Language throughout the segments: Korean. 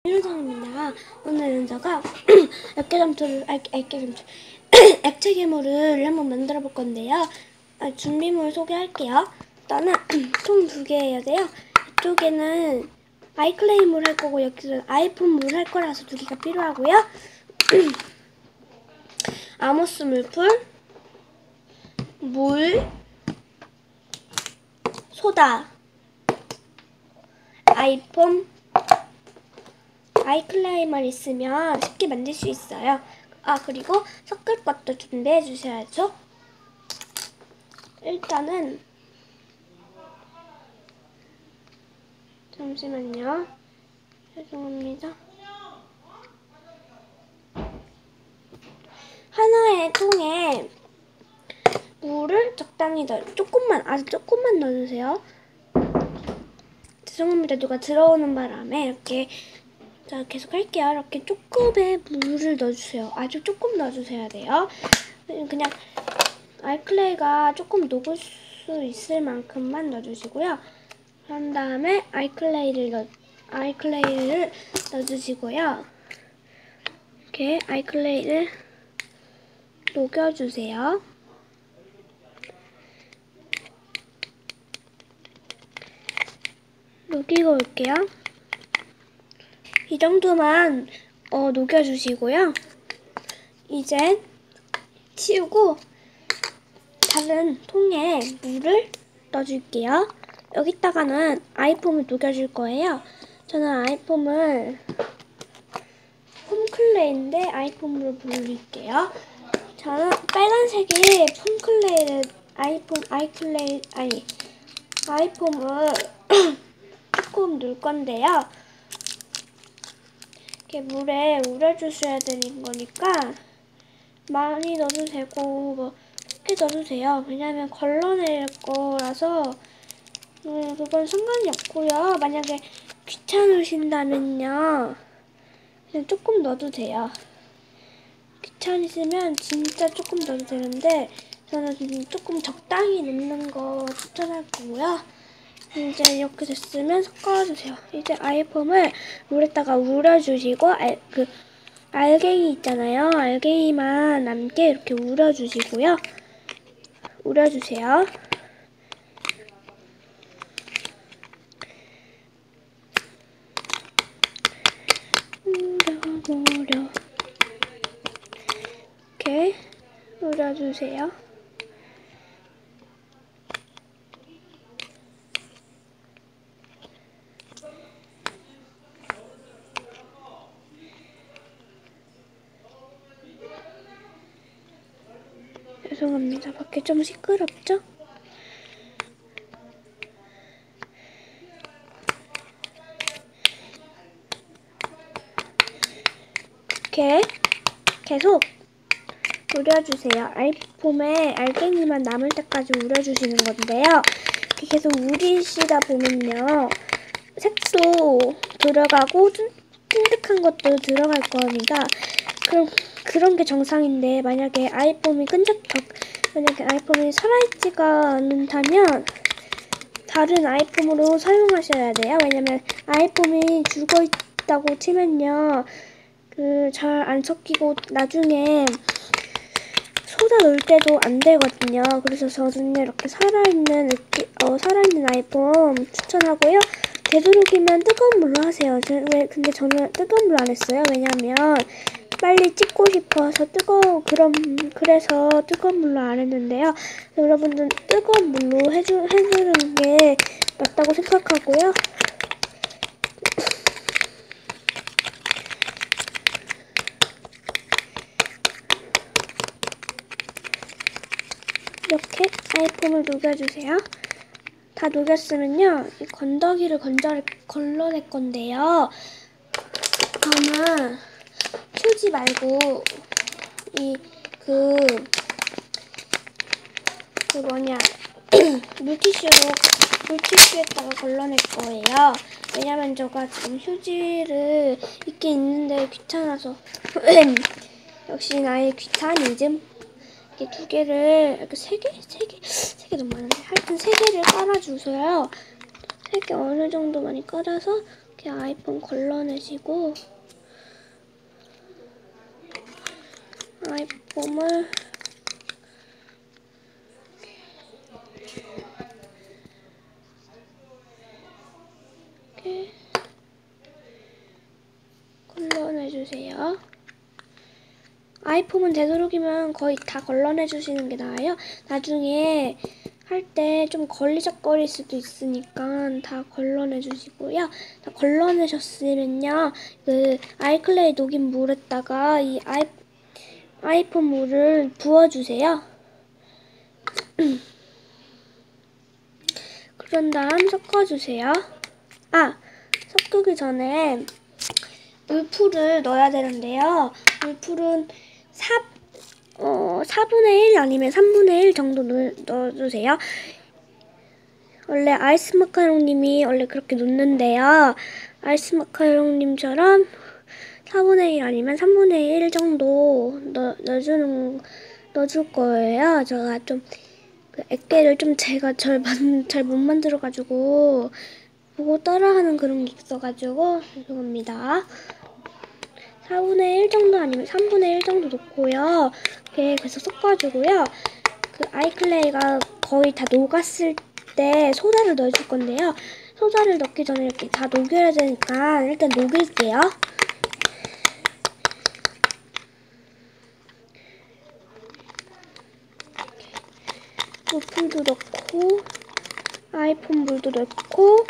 일정입니다. 오늘은 제가 액체 괴물을 한번 만들어 볼 건데요. 준비물 소개할게요. 일단은 총 2개 해야 돼요. 이쪽에는 아이클레이물 할 거고 여기는 아이폰 물 할 거라서 2개가 필요하고요. 아모스 물풀, 물, 소다, 아이폰, 아이클레이만 있으면 쉽게 만들 수 있어요. 그리고 섞을 것도 준비해 주셔야죠. 일단은 잠시만요. 죄송합니다. 하나의 통에 물을 적당히 아주 조금만 넣어주세요. 죄송합니다. 누가 들어오는 바람에 이렇게 자, 계속 할게요. 이렇게 조금의 물을 넣어주세요. 아주 조금 넣어주셔야 돼요. 그냥 알클레이가 조금 녹을 수 있을 만큼만 넣어주시고요. 그런 다음에 아이클레이를 넣어주시고요. 이렇게 아이클레이를 녹여주세요. 녹이고 올게요. 이 정도만 녹여주시고요. 이제 치우고 다른 통에 물을 넣어줄게요. 여기다가는 아이폼을 녹여줄 거예요. 저는 아이폼을 폼클레이인데 아이폼으로 부를게요. 저는 빨간색이 폼클레이를 아이폼을 조금 넣을 건데요. 이렇게 물에 우려주셔야 되는 거니까 많이 넣어도 되고 뭐 쉽게 넣어도 돼요. 왜냐면 걸러낼 거라서 그건 상관이 없고요. 만약에 귀찮으신다면요 그냥 조금 넣어도 돼요. 귀찮으시면 진짜 조금 넣어도 되는데 저는 조금 적당히 넣는 거 추천할 거고요. 이제 이렇게 됐으면 섞어주세요. 이제 아이폼을 물에다가 우려주시고 알갱이 있잖아요. 알갱이만 남게 이렇게 우려주시고요. 우려주세요. 우려 이렇게 우려주세요. 죄송합니다. 밖에 좀 시끄럽죠? 이렇게 계속 우려주세요. 아이폼에 알갱이만 남을 때까지 우려주시는 건데요. 이렇게 계속 우리시다 보면요. 색도 들어가고 찐득한 것도 들어갈 겁니다. 그런 게 정상인데 만약에 아이폼이 살아있지가 않다면 다른 아이폼으로 사용하셔야 돼요. 왜냐면 아이폼이 죽어있다고 치면요. 잘 안 섞이고 나중에 소다 넣을 때도 안 되거든요. 그래서 저는 이렇게 살아있는 아이폼 추천하고요. 되도록이면 뜨거운 물로 하세요. 근데 저는 뜨거운 물 안 했어요. 왜냐면 빨리 찍고 싶어서 그래서 뜨거운 물로 안 했는데요. 여러분들은 뜨거운 물로 해주는 게 맞다고 생각하고요. 이렇게 아이폼을 녹여주세요. 다 녹였으면요. 이 건더기를 걸러낼 건데요. 저는 휴지 말고 물티슈에다가 걸러낼 거예요. 왜냐면 제가 지금 휴지를 있는데 귀찮아서 역시 나의 귀차니즘. 이렇게 2개를 이렇게 3개 너무 많은데 하여튼 3개를 깔아주세요. 3개 어느 정도 많이 깔아서 이렇게 이렇게 아이폰 걸러내시고 아이폼을 이렇게 걸러내주세요. 아이폼은 되도록이면 거의 다 걸러내주시는 게 나아요. 나중에 할 때 좀 걸리적거릴 수도 있으니까 다 걸러내주시고요. 다 걸러내셨으면요, 그 아이클레이 녹인 물에다가 이 아이폰 물을 부어주세요. 그런 다음 섞어주세요. 섞기 전에 물풀을 넣어야 되는데요. 물풀은 4분의 1 아니면 3분의 1 정도 넣어주세요. 원래 아이스 마카롱님이 원래 그렇게 넣는데요. 아이스 마카롱님처럼 4분의 1 아니면 3분의 1 정도 넣어줄 거예요. 제가 좀 그 액계를 좀 제가 잘 못 만들어가지고 보고 따라하는 그런 게 있어가지고 죄송합니다. 4분의 1 정도 아니면 3분의 1 정도 넣고요. 이렇게 계속 섞어주고요. 그 아이클레이가 거의 다 녹았을 때 소다를 넣어줄 건데요. 소다를 넣기 전에 이렇게 다 녹여야 되니까 일단 녹일게요. 물풀도 넣고 아이폰 물도 넣고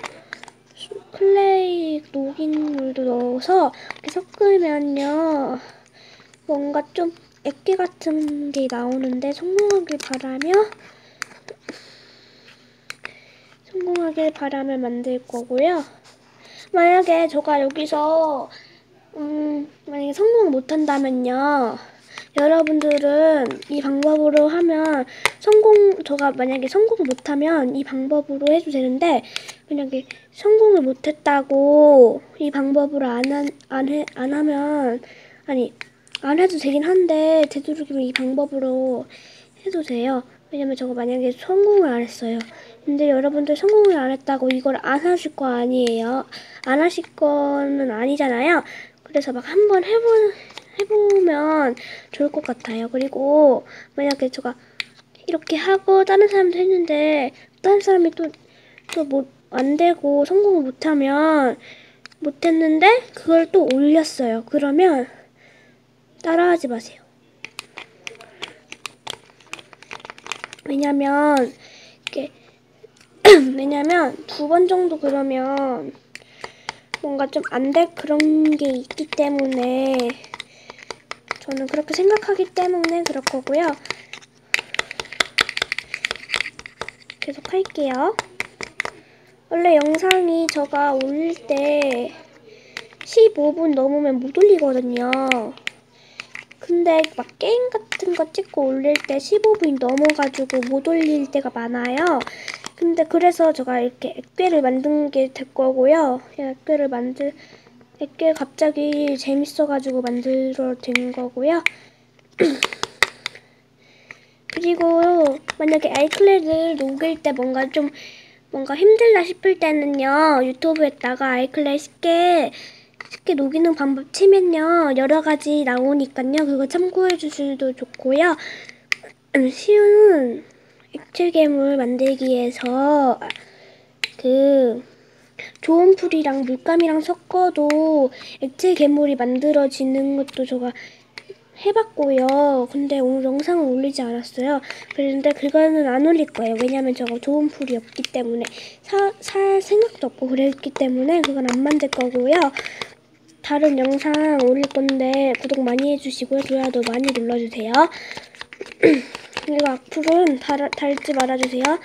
클레이 녹인 물도 넣어서 이렇게 섞으면요, 뭔가 좀 액계 같은 게 나오는데 성공하길 바라며 만들 거고요. 만약에 제가 여기서 만약에 성공 못한다면요, 여러분들은 이 방법으로 하면 제가 만약에 성공 못하면 이 방법으로 해도 되는데, 만약에 성공을 못했다고 이 방법으로 안 해도 되긴 한데, 되도록이면 이 방법으로 해도 돼요. 왜냐면 제가 만약에 성공을 안 했어요. 근데 여러분들 성공을 안 했다고 이걸 안 하실 거 아니에요. 안 하실 거는 아니잖아요. 그래서 막 한번 해보면 좋을 것 같아요. 그리고 만약에 제가 이렇게 하고 다른 사람도 했는데 다른 사람이 또 안 되고 성공을 못했는데 그걸 또 올렸어요. 그러면 따라하지 마세요. 왜냐면 두 번 정도 그러면 뭔가 좀 안 될 그런 게 있기 때문에, 저는 그렇게 생각하기 때문에 그럴 거고요. 계속 할게요. 원래 영상이 제가 올릴 때 15분 넘으면 못 올리거든요. 근데 막 게임 같은 거 찍고 올릴 때 15분이 넘어가지고 못 올릴 때가 많아요. 근데 그래서 제가 이렇게 액괴를 만든 게 될 거고요. 액괴 갑자기 재밌어가지고 만들어 된 거고요. 그리고 만약에 아이클레이를 녹일 때 뭔가 힘들다 싶을 때는요, 유튜브에다가 아이클레이 쉽게 녹이는 방법 치면요, 여러 가지 나오니까요. 그거 참고해 주셔도 좋고요. 쉬운 액체 괴물 만들기 위해서 좋은 풀이랑 물감이랑 섞어도 액체 괴물이 만들어지는 것도 제가 해봤고요. 근데 오늘 영상을 올리지 않았어요. 그런데 그거는 안 올릴 거예요. 왜냐면 제가 좋은 풀이 없기 때문에, 살 생각도 없고 그랬기 때문에 그건 안 만들 거고요. 다른 영상 올릴 건데 구독 많이 해주시고요. 좋아요도 많이 눌러주세요. 그리고 악플은 달지 말아주세요.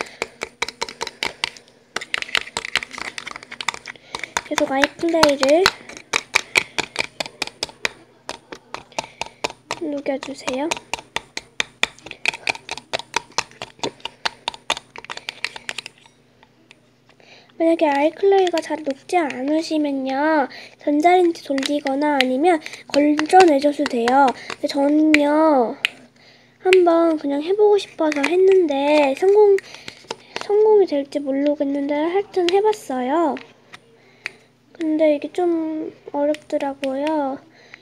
계속 아이플레이를 녹여주세요. 만약에 아이클레이가 잘 녹지 않으시면요, 전자레인지 돌리거나 아니면 건져내줘도 돼요. 근데 저는요, 한번 그냥 해보고 싶어서 했는데 성공이 될지 모르겠는데 하여튼 해봤어요. 근데 이게 좀 어렵더라고요.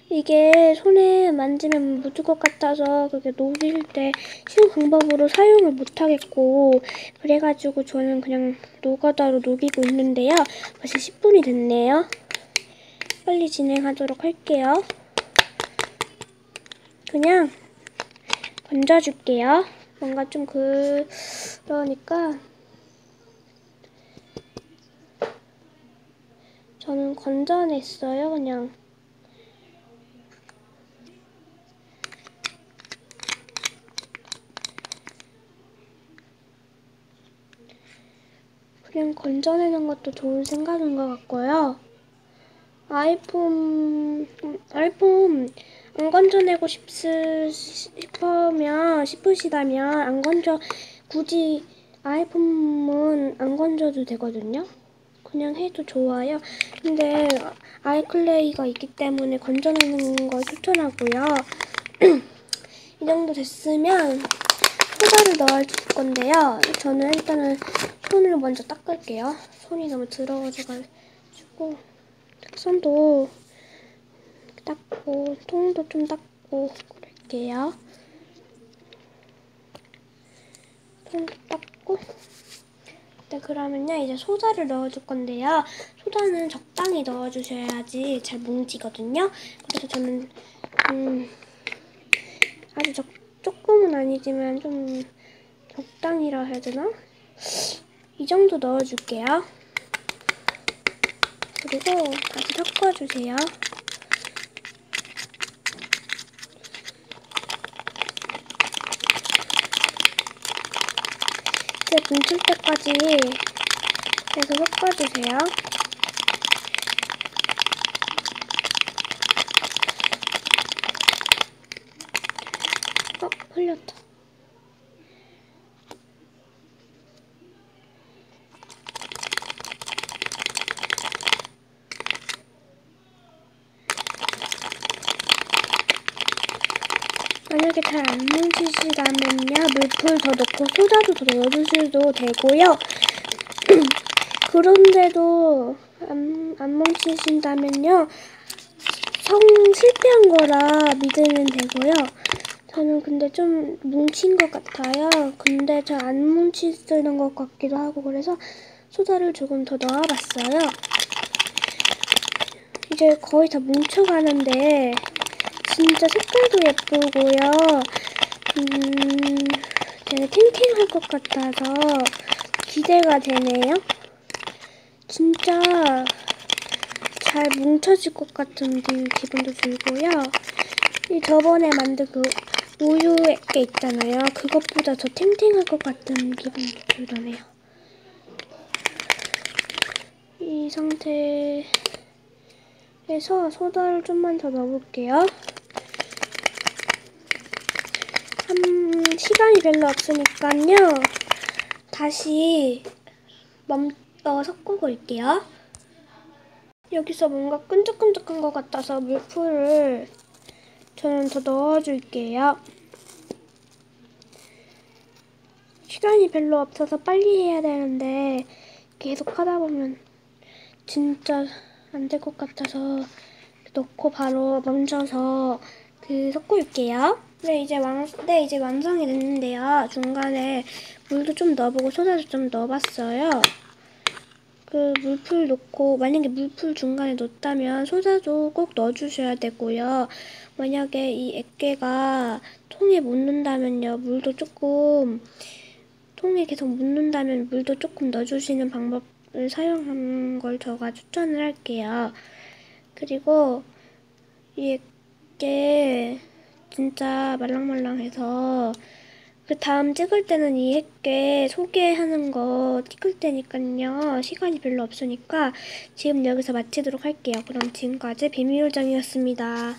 이게 손에 만지면 묻을 것 같아서 그게 녹일 때 쉬운 방법으로 사용을 못하겠고, 그래가지고 저는 그냥 노가다로 녹이고 있는데요. 벌써 10분이 됐네요. 빨리 진행하도록 할게요. 그냥 건져줄게요. 뭔가 좀 그러니까 저는 건져냈어요. 그냥 건져내는 것도 좋은 생각인 것 같고요. 아이폰 안 건져내고 싶으시다면 안 건져, 굳이 아이폰은 안 건져도 되거든요. 그냥 해도 좋아요. 근데 아이클레이가 있기 때문에 건져내는 걸 추천하고요. 이 정도 됐으면 소다를 넣을 건데요. 저는 일단은 손을 먼저 닦을게요. 손이 너무 더러워져가지고 손도 닦고 통도 좀 닦고 그럴게요. 손도 닦고. 네, 그러면요 이제 소다를 넣어줄 건데요. 소다는 적당히 넣어주셔야지 잘 뭉치거든요. 그래서 저는 아주 조금은 아니지만 좀 적당히라 해야 되나? 이 정도 넣어줄게요. 그리고 다시 섞어주세요. 이제 뭉칠 때까지 계속 섞어주세요. 흘렸다. 만약에 잘 안 뭉치시다면요, 물풀 더 넣고 소다도 더 넣어주셔도 되고요. 그런데도 안 뭉치신다면요, 실패한 거라 믿으면 되고요. 저는 근데 좀 뭉친 것 같아요. 근데 잘 안 뭉치는 것 같기도 하고, 그래서 소다를 조금 더 넣어봤어요. 이제 거의 다 뭉쳐가는데 진짜 색깔도 예쁘고요. 되게 탱탱할 것 같아서 기대가 되네요. 진짜 잘 뭉쳐질 것 같은 기분도 들고요. 이 저번에 만든 그 우유에 있잖아요. 그것보다 더 탱탱할 것 같은 기분도 들더네요. 이 상태에서 소다를 좀만 더 넣어볼게요. 시간이 별로 없으니까요. 다시 섞고 올게요. 여기서 뭔가 끈적끈적한 것 같아서 물풀을 저는 더 넣어줄게요. 시간이 별로 없어서 빨리 해야 되는데 계속 하다 보면 진짜 안 될 것 같아서 넣고 바로 멈춰서 섞고 올게요. 네, 이제 완성이 됐는데요. 중간에 물도 좀 넣어보고 소다도 좀 넣어봤어요. 그 물풀 넣고, 만약에 물풀 중간에 넣었다면 소다도 꼭 넣어주셔야 되고요. 만약에 이 액계가 통에 묻는다면요, 통에 계속 묻는다면 물도 조금 넣어주시는 방법을 사용하는 걸 제가 추천을 할게요. 그리고 이 액계 진짜 말랑말랑해서 그 다음 찍을 때는 이 액계 소개하는 거 찍을 테니까요. 시간이 별로 없으니까 지금 여기서 마치도록 할게요. 그럼 지금까지 비밀요정이었습니다.